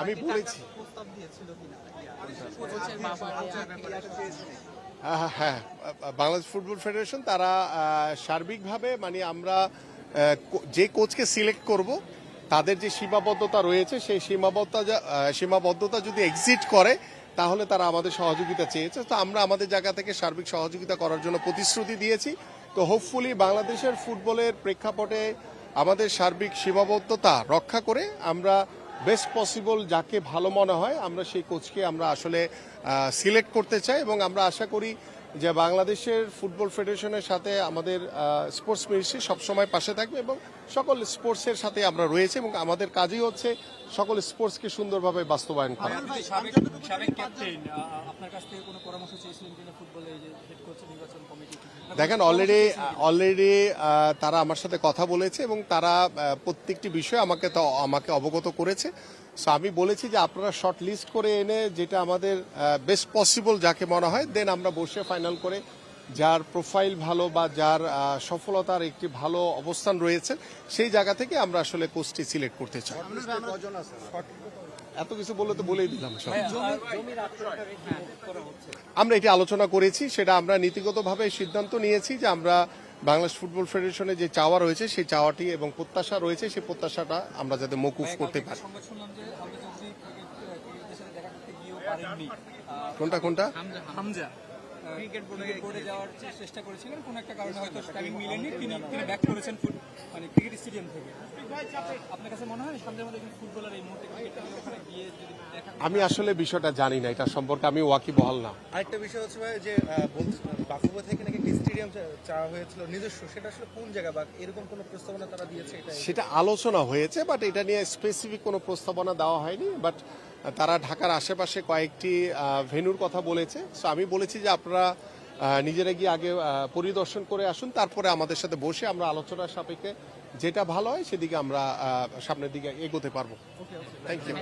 আমি বলেছি হ্যাঁ হ্যাঁ, বাংলাদেশ ফুটবল ফেডারেশন তারা সার্বিকভাবে মানে আমরা যে কোচকে সিলেক্ট করব তাদের যে সীমাবদ্ধতা রয়েছে সেই সীমাবদ্ধতা যদি এক্সিট করে তাহলে তারা আমাদের সহযোগিতা চেয়েছে। তো আমরা আমাদের জায়গা থেকে সার্বিক সহযোগিতা করার জন্য প্রতিশ্রুতি দিয়েছি। তো হোপফুলি বাংলাদেশের ফুটবলের প্রেক্ষাপটে আমাদের সার্বিক সীমাবদ্ধতা রক্ষা করে আমরা বেস্ট পসিবল যাকে ভালো মনে হয় আমরা সেই কোচকে আমরা আসলে সিলেক্ট করতে চাই এবং আমরা আশা করি যে বাংলাদেশের ফুটবল ফেডারেশনের সাথে আমাদের স্পোর্টস মিনিস্ট্রি সবসময় পাশে থাকবে এবং সকল স্পোর্টসের সাথে আমরা রয়েছে এবং আমাদের কাজই হচ্ছে সকল স্পোর্টসকে সুন্দরভাবে বাস্তবায়ন করা। দেখেন অলরেডি তারা আমার সাথে কথা বলেছে এবং তারা প্রত্যেকটি বিষয় আমাকে অবগত করেছে। সো আমি বলেছি যে আপনারা শর্ট লিস্ট করে এনে যেটা আমাদের বেস্ট পসিবল যাকে মনে হয় দেন আমরা বসে ফাইনাল করে যার প্রোফাইল ভালো বা যার সফলতার একটি ভালো অবস্থান রয়েছে সেই জায়গা থেকে আমরা আসলে কোচটি সিলেক্ট করতে চাই। এত কিছু বললে তো বলেই দিলাম সব। আমরা এটি আলোচনা করেছি, সেটা আমরা নীতিগতভাবে সিদ্ধান্ত নিয়েছি যে আমরা বাংলাদেশ ফুটবল ফেডারেশনের যে চাওয়া রয়েছে সেই চাওয়াটি এবং প্রত্যাশা রয়েছে সেই প্রত্যাশাটা আমরা যাতে মকুফ করতে পারি। কোনটা ক্রিকেট বোর্ডে যাওয়ার চেষ্টা করেছিলেন, কোন একটা কারণে হয়তো টাইমিং মিলেনি, তিনি ব্যাক করেছেন মানে ক্রিকেট স্টেডিয়াম থেকে। আপনার কাছে মনে হয় সামনের মধ্যে ফুটবলার এই মুহূর্তে ওখানে গিয়ে যদি দেখা? আমি আসলে বিষয়টা জানি না, এটা সম্পর্কে আমি ওয়াকিবহাল না। আরেকটা বিষয় হচ্ছে ভাই যে বাফুফে থেকে নাকি একটি স্টেডিয়াম চাওয়া হয়েছিল নিজস্ব, সেটা আসলে কোন জায়গা বা এরকম কোনো প্রস্তাবনা তারা দিয়েছে? সেটা আলোচনা হয়েছে বাট এটা নিয়ে স্পেসিফিক কোনো প্রস্তাবনা দেওয়া হয়নি। বাট তারা ঢাকার আশেপাশে কয়েকটি ভেন্যুর কথা বলেছে। সো আমি বলেছি যে আপনারা নিজেরা গিয়ে আগে পরিদর্শন করে আসুন, তারপরে আমাদের সাথে বসে আমরা আলোচনার সাপেক্ষে যেটা ভালো হয় সেদিকে আমরা সামনের দিকে এগোতে পারবো। Thank you.